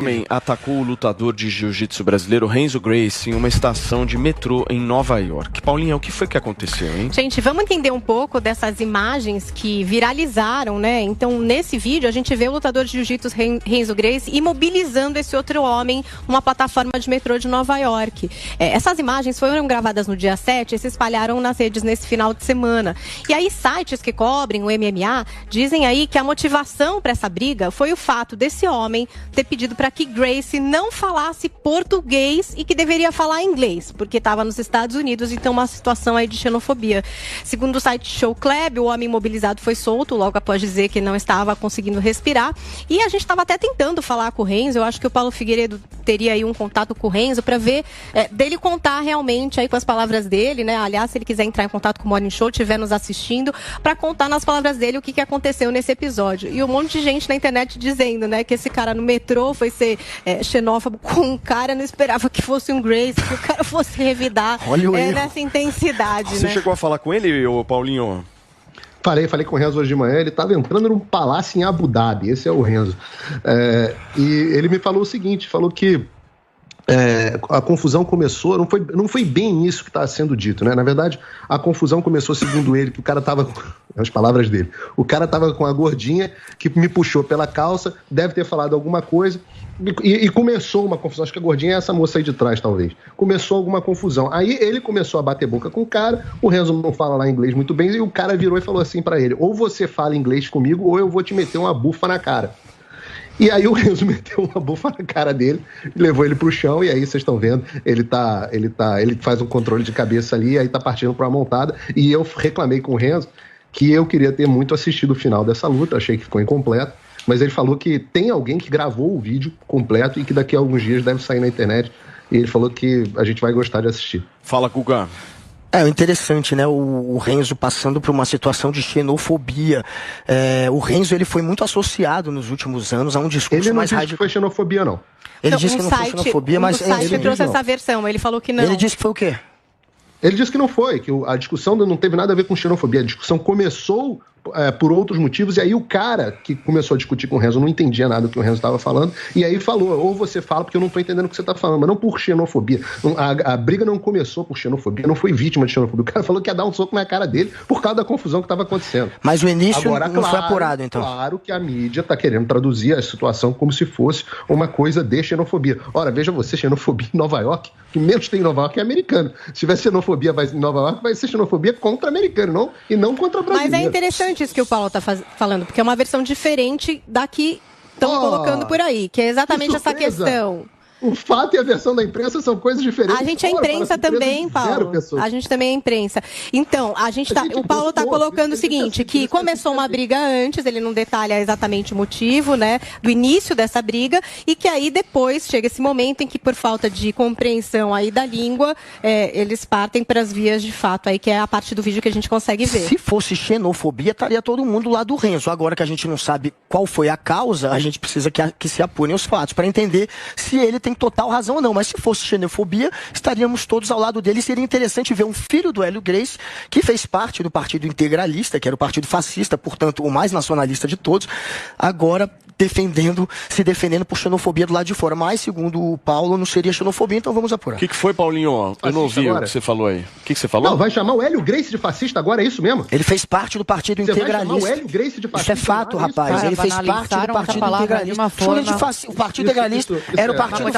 O homem atacou o lutador de jiu-jitsu brasileiro Renzo Gracie em uma estação de metrô em Nova York. Paulinha, o que foi que aconteceu, hein? Gente, vamos entender um pouco dessas imagens que viralizaram, né? Então, nesse vídeo, a gente vê o lutador de jiu-jitsu Renzo Gracie imobilizando esse outro homem numa plataforma de metrô de Nova York. Essas imagens foram gravadas no dia 7 e se espalharam nas redes nesse final de semana. E aí, sites que cobrem o MMA dizem aí que a motivação para essa briga foi o fato desse homem ter pedido para que Gracie não falasse português e que deveria falar inglês, porque estava nos Estados Unidos, então uma situação aí de xenofobia. Segundo o site Show Club, o homem imobilizado foi solto logo após dizer que não estava conseguindo respirar. E a gente estava até tentando falar com o Renzo, eu acho que o Paulo Figueiredo teria aí um contato com o Renzo para ver dele contar realmente aí com as palavras dele, né? Aliás, se ele quiser entrar em contato com o Morning Show, estiver nos assistindo, para contar nas palavras dele o que aconteceu nesse episódio. E um monte de gente na internet dizendo, né, que esse cara no metrô foi ser xenófobo com um cara, não esperava que fosse um Gracie, que o cara fosse revidar nessa intensidade. Você né? chegou a falar com ele, Paulinho? Falei com o Renzo hoje de manhã, ele estava entrando num palácio em Abu Dhabi, esse é o Renzo. E ele me falou o seguinte, falou que a confusão começou, não foi bem isso que está sendo dito, né? Na verdade, a confusão começou, segundo ele, que o cara estava, as palavras dele, o cara estava com a gordinha que me puxou pela calça, deve ter falado alguma coisa, e começou uma confusão, acho que a gordinha é essa moça aí de trás, talvez. Começou alguma confusão. Aí ele começou a bater boca com o cara, o Renzo não fala lá inglês muito bem, e o cara virou e falou assim para ele, ou você fala inglês comigo, ou eu vou te meter uma bufa na cara. E aí o Renzo meteu uma bufa na cara dele, levou ele pro chão, e aí vocês estão vendo, ele faz um controle de cabeça ali, aí tá partindo pra uma montada, e eu reclamei com o Renzo que eu queria ter muito assistido o final dessa luta, achei que ficou incompleto, mas ele falou que tem alguém que gravou o vídeo completo e que daqui a alguns dias deve sair na internet, e ele falou que a gente vai gostar de assistir. Fala, Guga. É interessante, né? O Renzo passando por uma situação de xenofobia. O Renzo ele foi muito associado nos últimos anos a um discurso mais radical. Ele não disse que foi xenofobia, não. Ele disse que não foi xenofobia, mas... O site trouxe essa versão, ele falou que não. Ele disse que foi o quê? Ele disse que não foi, que a discussão não teve nada a ver com xenofobia. A discussão começou por outros motivos, e aí o cara que começou a discutir com o Renzo não entendia nada do que o Renzo estava falando, e aí falou, ou você fala porque eu não estou entendendo o que você está falando, mas não por xenofobia. A briga não começou por xenofobia, não foi vítima de xenofobia. O cara falou que ia dar um soco na cara dele por causa da confusão que estava acontecendo. Mas o início agora, não foi apurado, então. Claro que a mídia está querendo traduzir a situação como se fosse uma coisa de xenofobia. Ora, veja você, xenofobia em Nova York, que menos tem em Nova York é americano. Se tiver xenofobia em Nova York, vai ser xenofobia contra americano, e não contra brasileiro. Mas é interessante isso que o Paulo está falando, porque é uma versão diferente da que estão colocando por aí, que é exatamente essa questão. O fato e a versão da imprensa são coisas diferentes. A gente é imprensa também, Paulo. A gente também é imprensa. Então, o Paulo está colocando o seguinte, que começou uma briga antes, ele não detalha exatamente o motivo, né, do início dessa briga, e que aí depois chega esse momento em que, por falta de compreensão aí da língua, eles partem para as vias de fato, aí que é a parte do vídeo que a gente consegue ver. Se fosse xenofobia, estaria todo mundo lá do Renzo. Agora que a gente não sabe qual foi a causa, a gente precisa que se apurem os fatos, para entender se ele tem total razão ou não, mas se fosse xenofobia, estaríamos todos ao lado dele. Seria interessante ver um filho do Hélio Gracie, que fez parte do Partido Integralista, que era o partido fascista, portanto, o mais nacionalista de todos, agora se defendendo por xenofobia do lado de fora. Mas, segundo o Paulo, não seria xenofobia, então vamos apurar. O que foi, Paulinho? Eu não ouvi o que você falou aí. O que você falou? Não, vai chamar o Hélio Gracie de fascista agora, é isso mesmo? Ele fez parte do Partido Integralista. Vai chamar o Hélio Gracie de fascista? Isso é fato, rapaz. Ele fez parte do Partido Integralista. O Partido Integralista era o partido